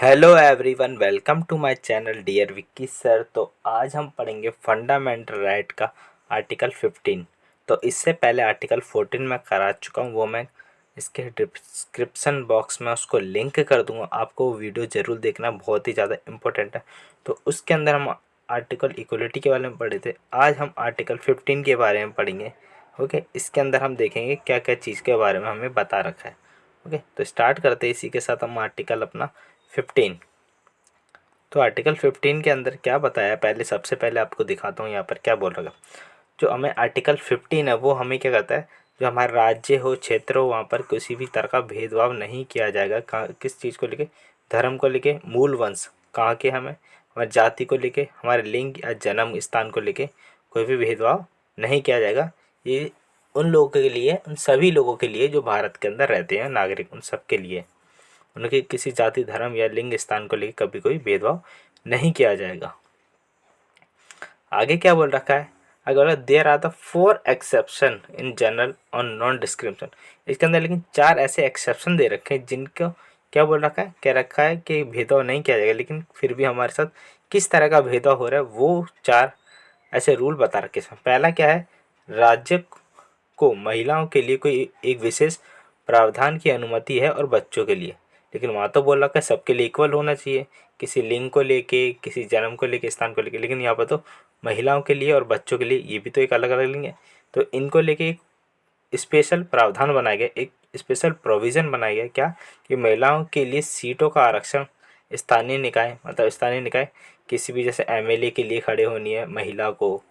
Hello everyone, welcome to my channel dear Vicky sir. तो आज हम पढ़ेंगे फंडामेंटल राइट का आर्टिकल 15। तो इससे पहले आर्टिकल 14 मैं करा चुका हूँ, वो मैं इसके डिस्क्रिप्शन बॉक्स में उसको लिंक कर दूंगा। आपको वो वीडियो ज़रूर देखना, बहुत ही ज़्यादा इम्पोर्टेंट है। तो उसके अंदर हम आर्टिकल इक्वलिटी के बारे में पढ़े थे। आज हम आर्टिकल 15 के बारे में पढ़ेंगे। ओके, इसके अंदर हम देखेंगे क्या क्या चीज़ के बारे में हमें बता रखा है। ओके, तो स्टार्ट करते हैं इसी के साथ हम आर्टिकल अपना 15। तो आर्टिकल 15 के अंदर क्या बताया, पहले सबसे पहले आपको दिखाता हूँ यहाँ पर क्या बोल रहा है। जो हमें आर्टिकल 15 है वो हमें क्या कहता है, जो हमारा राज्य हो, क्षेत्र हो, वहाँ पर किसी भी तरह का भेदभाव नहीं किया जाएगा। कहाँ किस चीज़ को लेके, धर्म को लेके, मूल वंश कहाँ के, हमें हमारी जाति को लेके, हमारे लिंग या जन्म स्थान को लेके कोई भी भेदभाव नहीं किया जाएगा। ये उन लोगों के लिए, उन सभी लोगों के लिए जो भारत के अंदर रहते हैं नागरिक, उन सब के लिए। उनके किसी जाति, धर्म या लिंग स्थान को लेकर कभी कोई भेदभाव नहीं किया जाएगा। आगे क्या बोल रखा है, आगे बोला there are the 4 exception in general on non discrimination. इसके अंदर लेकिन 4 ऐसे एक्सेप्शन दे रखे हैं जिनको क्या बोल रखा है, कह रखा है कि भेदभाव नहीं किया जाएगा, लेकिन फिर भी हमारे साथ किस तरह का भेदभाव हो रहा है वो 4 ऐसे रूल बता रखे हैं। पहला क्या है, राज्य को महिलाओं के लिए कोई एक विशेष प्रावधान की अनुमति है और बच्चों के लिए। लेकिन वहाँ तो बोल रखा है सबके लिए इक्वल होना चाहिए, किसी लिंग को लेके, किसी जन्म को लेके, स्थान को लेके। लेकिन यहाँ पर तो महिलाओं के लिए और बच्चों के लिए ये भी तो एक अलग अलग लिंग है। तो इनको लेके एक स्पेशल प्रावधान बनाया गया, एक स्पेशल प्रोविज़न बनाया गया। क्या कि महिलाओं के लिए सीटों का आरक्षण स्थानीय निकाय, मतलब स्थानीय निकाय किसी भी, जैसे एमएलए के लिए खड़े होनी है महिला को,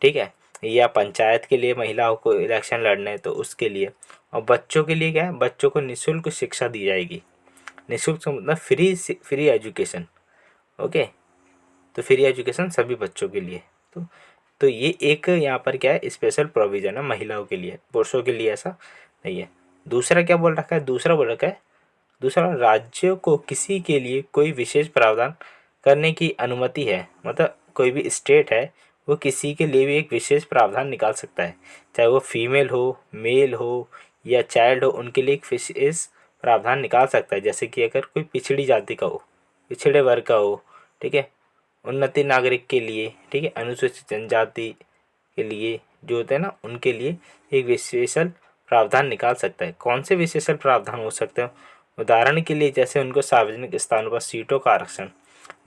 ठीक है, या पंचायत के लिए महिलाओं को इलेक्शन लड़ने हैं तो उसके लिए। और बच्चों के लिए क्या है, बच्चों को निःशुल्क शिक्षा दी जाएगी। निःशुल्क से मतलब फ्री एजुकेशन। ओके, तो फ्री एजुकेशन सभी बच्चों के लिए। तो ये एक यहाँ पर क्या है, स्पेशल प्रोविज़न है महिलाओं के लिए, पुरुषों के लिए ऐसा नहीं है। दूसरा क्या बोल रखा है, दूसरा बोल रखा है, दूसरा राज्यों को किसी के लिए कोई विशेष प्रावधान करने की अनुमति है। मतलब कोई भी स्टेट है वो किसी के लिए भी एक विशेष प्रावधान निकाल सकता है, चाहे वो फीमेल हो, मेल हो या चाइल्ड हो, उनके लिए एक विशेष प्रावधान निकाल सकता है। जैसे कि अगर कोई पिछड़ी जाति का हो, पिछड़े वर्ग का हो, ठीक है, उन्नति नागरिक के लिए, ठीक है, अनुसूचित जनजाति के लिए जो होते हैं ना, उनके लिए एक विशेषल प्रावधान निकाल सकता है। कौन से विशेषल प्रावधान हो सकते हैं, उदाहरण के लिए जैसे उनको सार्वजनिक स्थानों पर सीटों का आरक्षण,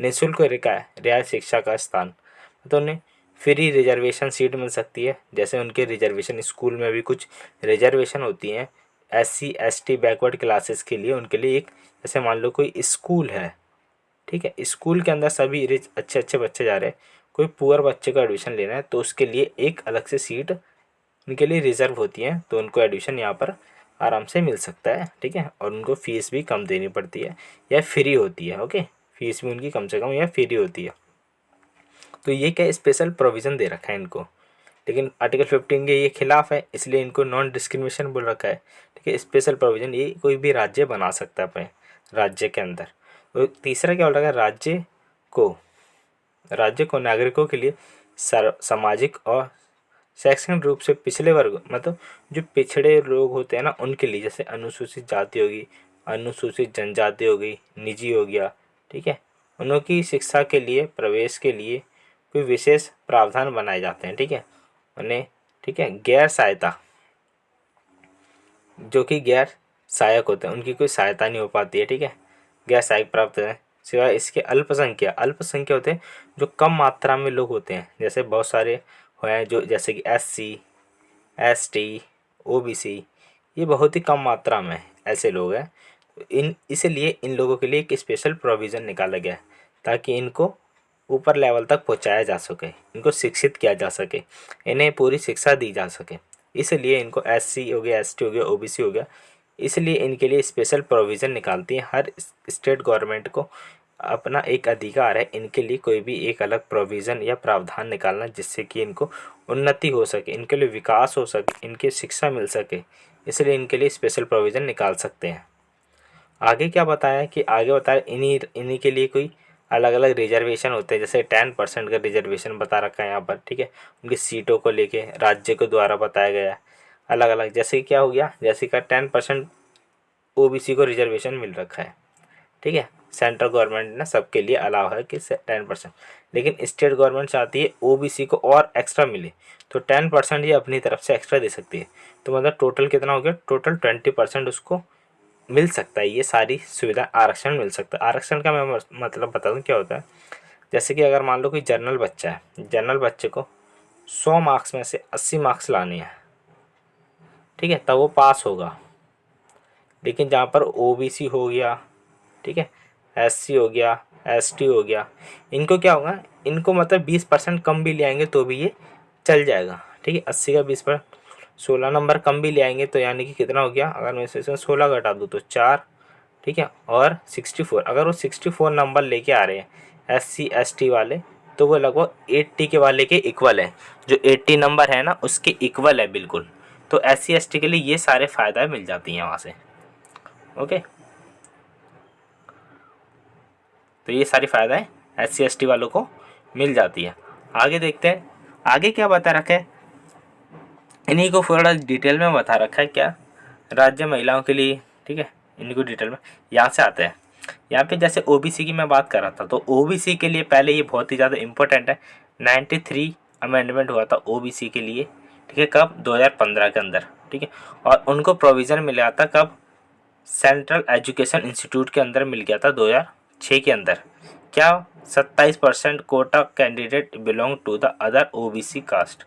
निःशुल्क रियायत शिक्षा का स्थान, तो उन्हें फ्री रिजर्वेशन सीट मिल सकती है। जैसे उनके रिजर्वेशन, स्कूल में भी कुछ रिजर्वेशन होती हैं SC ST बैकवर्ड क्लासेस के लिए, उनके लिए एक, जैसे मान लो कोई स्कूल है, ठीक है, स्कूल के अंदर सभी रिच अच्छे अच्छे बच्चे जा रहे हैं, कोई पुअर बच्चे का एडमिशन लेना है तो उसके लिए एक अलग से सीट उनके लिए रिजर्व होती है, तो उनको एडमिशन यहाँ पर आराम से मिल सकता है, ठीक है। और उनको फ़ीस भी कम देनी पड़ती है या फ्री होती है। ओके, फीस भी उनकी कम से कम या फ्री होती है। तो ये क्या स्पेशल प्रोविज़न दे रखा है इनको। लेकिन आर्टिकल 15 के ये खिलाफ है, इसलिए इनको नॉन डिस्क्रिमिनेशन बोल रखा है, ठीक है। स्पेशल प्रोविज़न ये कोई भी राज्य बना सकता है अपने राज्य के अंदर। तो तीसरा क्या बोल रखा है, को राज्य को नागरिकों के लिए सामाजिक और शैक्षणिक रूप से पिछड़े वर्ग, मतलब जो पिछड़े लोग होते हैं ना, उनके लिए, जैसे अनुसूचित जाति होगी, अनुसूचित जनजाति हो गई, निजी हो गया, ठीक है, उनकी शिक्षा के लिए, प्रवेश के लिए कोई विशेष प्रावधान बनाए जाते हैं, ठीक है। उन्हें, ठीक है, गैर सहायता, जो कि गैर सहायक होते हैं, उनकी कोई सहायता नहीं हो पाती है, ठीक है, गैर सहायक प्राप्त है। सिवाय इसके अल्पसंख्यक, अल्पसंख्यक होते हैं जो कम मात्रा में लोग होते हैं, जैसे बहुत सारे हैं जो, जैसे कि SC ST OBC, ये बहुत ही कम मात्रा में ऐसे लोग हैं। इन इसलिए इन लोगों के लिए एक स्पेशल प्रोविज़न निकाला गया है ताकि इनको ऊपर लेवल तक पहुंचाया जा सके, इनको शिक्षित किया जा सके, इन्हें पूरी शिक्षा दी जा सके। इसलिए इनको SC हो गया, ST हो गया, OBC हो गया, इसलिए इनके लिए स्पेशल प्रोविज़न निकालती है। हर स्टेट गवर्नमेंट को अपना एक अधिकार है इनके लिए कोई भी एक अलग प्रोविज़न या प्रावधान निकालना, जिससे कि इनको उन्नति हो सके, इनके लिए विकास हो सके, इनकी शिक्षा मिल सके, इसलिए इनके लिए स्पेशल प्रोविज़न निकाल सकते हैं। आगे क्या बताया कि आगे बताया इन्हीं इन्हीं के लिए कोई अलग अलग रिजर्वेशन होते हैं, जैसे 10% का रिजर्वेशन बता रखा है यहाँ पर, ठीक है। उनकी सीटों को लेके राज्य के द्वारा बताया गया है अलग अलग। जैसे क्या हो गया, जैसे का 10% OBC को रिजर्वेशन मिल रखा है, ठीक है। सेंट्रल गवर्नमेंट ने सबके लिए अलाउ है कि 10%, लेकिन स्टेट गवर्नमेंट चाहती है ओबीसी को और एक्स्ट्रा मिले, तो 10% ये अपनी तरफ से एक्स्ट्रा दे सकती है। तो मतलब टोटल कितना हो गया, टोटल 20% उसको मिल सकता है, ये सारी सुविधा आरक्षण मिल सकता है। आरक्षण का मैं मतलब बता दूँ क्या होता है। जैसे कि अगर मान लो कोई जनरल बच्चा है, जनरल बच्चे को 100 मार्क्स में से 80 मार्क्स लाने हैं, ठीक है, तब वो पास होगा। लेकिन जहाँ पर ओबीसी हो गया, ठीक है, एससी हो गया, एसटी हो गया, इनको क्या होगा, इनको मतलब 20% कम भी ले आएंगे तो भी ये चल जाएगा, ठीक है। 80 का 20%, 16 नंबर कम भी ले आएंगे तो यानी कि कितना हो गया, अगर मैं इसमें 16 घटा दूँ तो 4, ठीक है, और 64, अगर वो 64 नंबर लेके आ रहे हैं एससी एसटी वाले, तो वो लगभग 80 के वाले के इक्वल है, जो 80 नंबर है ना उसके इक्वल है बिल्कुल। तो एससी एसटी के लिए ये सारे फ़ायदा मिल जाती हैं वहाँ से। ओके, तो ये सारी फ़ायदाएँ एससी एसटी वालों को मिल जाती है। आगे देखते हैं आगे क्या बता रखा है, इन्हीं को थोड़ा डिटेल में बता रखा है क्या, राज्य महिलाओं के लिए, ठीक है, इन्हीं को डिटेल में यहाँ से आते हैं। यहाँ पे जैसे ओबीसी की मैं बात कर रहा था, तो ओबीसी के लिए पहले ये बहुत ही ज़्यादा इम्पोर्टेंट है, 93 अमेंडमेंट हुआ था ओबीसी के लिए, ठीक है, कब, 2015 के अंदर, ठीक है। और उनको प्रोविज़न मिला था कब, सेंट्रल एजुकेशन इंस्टीट्यूट के अंदर मिल गया था 2006 के अंदर। क्या, 27% quota candidate belong to the other OBC caste,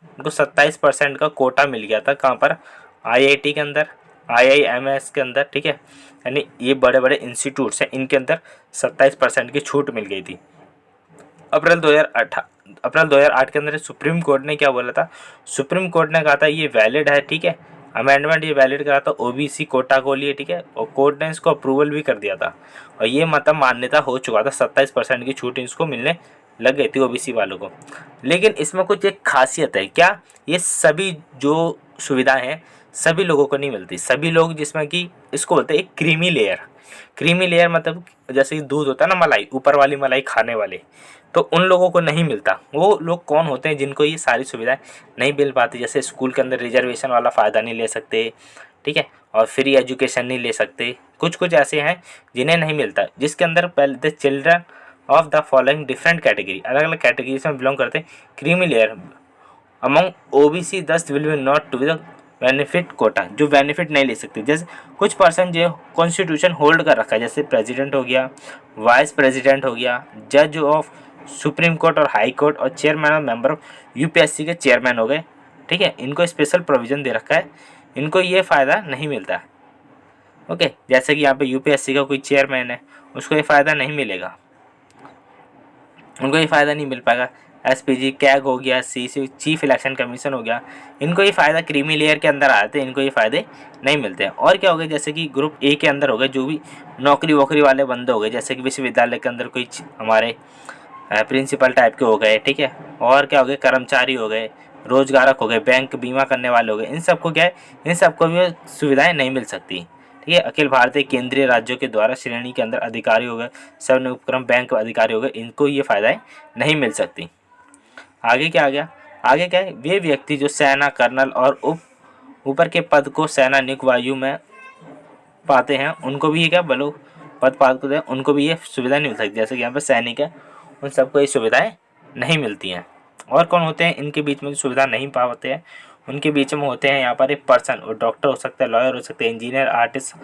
उनको 27% का कोटा मिल गया था, कहाँ पर, आईआईटी के अंदर, आईआईएमएस के अंदर, ठीक है, यानी ये बड़े बड़े इंस्टीट्यूट्स हैं, इनके अंदर 27% की छूट मिल गई थी। अप्रैल 2008 के अंदर सुप्रीम कोर्ट ने क्या बोला था, सुप्रीम कोर्ट ने कहा था ये वैलिड है, ठीक है, अमेंडमेंट ये वैलिड करा था ओबीसी कोटा को लिए, ठीक है, और कोर्ट ने इसको अप्रूवल भी कर दिया था, और ये मतलब मान्यता हो चुका था, 27% की छूट इसको मिलने लग गई थी ओबीसी वालों को। लेकिन इसमें कुछ एक खासियत है, क्या, ये सभी जो सुविधाएं हैं सभी लोगों को नहीं मिलती, सभी लोग, जिसमें कि इसको बोलते हैं एक क्रीमी लेयर। क्रीमी लेयर मतलब जैसे कि दूध होता है ना, मलाई, ऊपर वाली मलाई खाने वाले, तो उन लोगों को नहीं मिलता। वो लोग कौन होते हैं, जिनको ये सारी सुविधाएं नहीं मिल पाती, जैसे स्कूल के अंदर रिजर्वेशन वाला फ़ायदा नहीं ले सकते, ठीक है, और फ्री एजुकेशन नहीं ले सकते, कुछ कुछ ऐसे हैं जिन्हें नहीं मिलता, जिसके अंदर पहले the children of the following different category, अलग अलग कैटेगरीज में बिलोंग करते हैं, creamy layer among OBC this will be not to the benefit quota, जो बेनिफिट नहीं ले सकते, जैसे कुछ पर्सन जो कॉन्स्टिट्यूशन होल्ड कर रखा है, जैसे प्रेसिडेंट हो गया, वाइस प्रेसिडेंट हो गया, जज ऑफ सुप्रीम कोर्ट और हाई कोर्ट, और चेयरमैन और मेंबर ऑफ यूपीएससी के चेयरमैन हो गए, ठीक है, इनको स्पेशल प्रोविज़न दे रखा है, इनको ये फ़ायदा नहीं मिलता। ओके, जैसे कि यहाँ पे यूपीएससी का कोई चेयरमैन है, उसको ये फ़ायदा नहीं मिलेगा, उनको ये फ़ायदा नहीं मिल पाएगा। एसपीजी, कैग हो गया, सीसी चीफ इलेक्शन कमीशन हो गया, इनको ये फ़ायदा क्रीमी लेयर के अंदर आते हैं, इनको ये फ़ायदे नहीं मिलते हैं। और क्या हो गया, जैसे कि ग्रुप ए के अंदर हो गए, जो भी नौकरी वोकरी वाले बंदे हो गए, जैसे कि विश्वविद्यालय के अंदर कोई हमारे प्रिंसिपल टाइप के हो गए, ठीक है, और क्या हो गए, कर्मचारी हो गए, रोजगारक हो गए, बैंक बीमा करने वाले हो गए, इन सबको क्या है, इन सबको भी सुविधाएं नहीं मिल सकती, ठीक है। अखिल भारतीय केंद्रीय राज्यों के द्वारा श्रेणी के अंदर अधिकारी हो गए, सब उपक्रम बैंक अधिकारी हो गए, इनको ये फायदाएं नहीं मिल सकती। आगे क्या आ गया, आगे क्या है, वे व्यक्ति जो सेना, कर्नल और ऊपर के पद को सेना नियुक्त वायु में पाते हैं, उनको भी ये क्या बलो पद पाते हैं, उनको भी ये सुविधा नहीं मिल सकती, जैसे कि यहाँ पे सैनिक है, उन सबको ये सुविधाएं नहीं मिलती हैं। और कौन होते हैं इनके बीच में जो सुविधा नहीं पा पाते हैं, उनके बीच में होते हैं यहाँ पर एक पर्सन, और डॉक्टर हो सकता है, लॉयर हो सकते हैं, इंजीनियर, आर्टिस्ट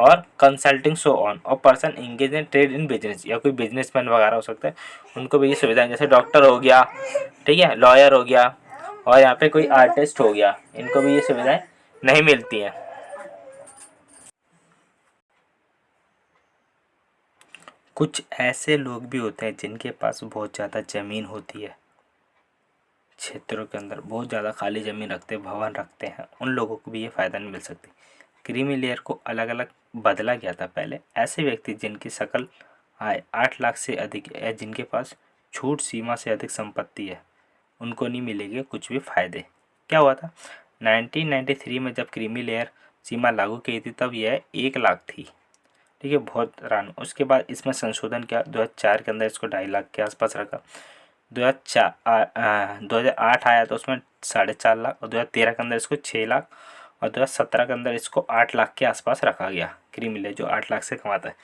और कंसल्टिंग सो ऑन, और person engage in trade in business, या कोई बिजनेसमैन वगैरह हो सकता है, उनको भी ये सुविधाएं, जैसे डॉक्टर हो गया, ठीक है, लॉयर हो गया, और यहाँ पे कोई आर्टिस्ट हो गया, इनको भी ये सुविधाएं नहीं मिलती हैं। कुछ ऐसे लोग भी होते हैं जिनके पास बहुत ज़्यादा ज़मीन होती है, क्षेत्रों के अंदर बहुत ज़्यादा खाली ज़मीन रखते, भवन रखते हैं, उन लोगों को भी ये फ़ायदा नहीं मिल सकती। क्रीमी लेयर को अलग अलग बदला गया था पहले, ऐसे व्यक्ति जिनकी सकल आय 8 लाख से अधिक है, जिनके पास छूट सीमा से अधिक संपत्ति है, उनको नहीं मिलेंगे कुछ भी फ़ायदे। क्या हुआ था, 1993 में जब क्रीमी लेयर सीमा लागू की थी, तब यह 1 लाख थी, ठीक है, बहुत रान। उसके बाद इसमें संशोधन किया, 2004 के अंदर इसको 2.5 लाख के आसपास रखा, 2008 आया तो उसमें 4.5 लाख, और 2013 के अंदर इसको 6 लाख, और 2017 के अंदर इसको 8 लाख के आसपास रखा गया, क्रीमी लेयर जो 8 लाख से कमाता है।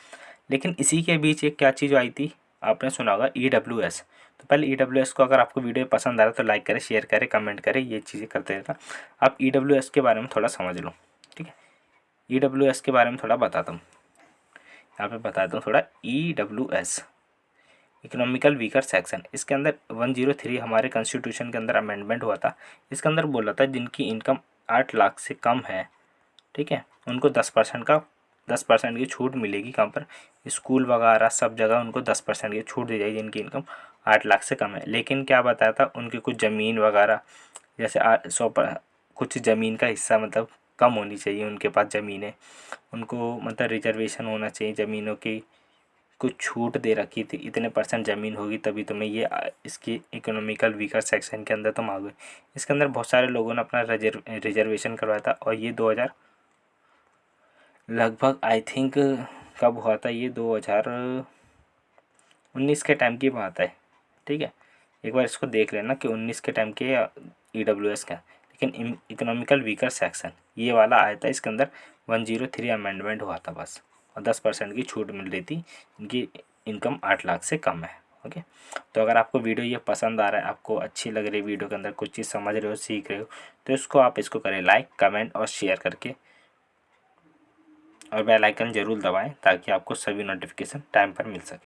लेकिन इसी के बीच एक क्या चीज़ आई थी, आपने सुना होगा EWS। तो पहले EWS को, अगर आपको वीडियो पसंद आ रहा है तो लाइक करें, शेयर करें, कमेंट करें, ये चीज़ें करते रहना। आप EWS के बारे में थोड़ा समझ लो, ठीक है। EWS के बारे में थोड़ा बताता हूँ, यहाँ पे बताता हूँ थोड़ा। EWS इकोनॉमिकल वीकर सेक्शन, इसके अंदर 103 हमारे कॉन्स्टिट्यूशन के अंदर अमेंडमेंट हुआ था। इसके अंदर बोला था जिनकी इनकम 8 लाख से कम है, ठीक है, उनको 10% की छूट मिलेगी। कहाँ पर? स्कूल वगैरह सब जगह उनको 10% की छूट दी जाएगी जिनकी इनकम 8 लाख से कम है। लेकिन क्या बताया था, उनकी कुछ ज़मीन वगैरह जैसे 100 पर कुछ ज़मीन का हिस्सा मतलब कम होनी चाहिए, उनके पास ज़मीनें, उनको मतलब रिजर्वेशन होना चाहिए ज़मीनों की, कुछ छूट दे रखी थी, इतने % ज़मीन होगी तभी तुम्हें ये इसकी इकोनॉमिकल वीकर सेक्शन के अंदर तुम आ गए। इसके अंदर बहुत सारे लोगों ने अपना रिजर्वेशन करवाया था, और ये 2000 लगभग आई थिंक कब हुआ था, ये 2019 के टाइम की बात है, ठीक है। एक बार इसको देख लेना कि 19 के टाइम के EWS का। लेकिन इकोनॉमिकल वीकर सेक्शन ये वाला आया था, इसके अंदर 103 अमेंडमेंट हुआ था बस, और 10% की छूट मिल रही थी इनकी इनकम 8 लाख से कम है। ओके, तो अगर आपको वीडियो ये पसंद आ रहा है, आपको अच्छी लग रही है, वीडियो के अंदर कुछ चीज़ समझ रहे हो, सीख रहे हो, तो इसको करें लाइक, कमेंट और शेयर करके, और बेल आइकन ज़रूर दबाएं ताकि आपको सभी नोटिफिकेशन टाइम पर मिल सके।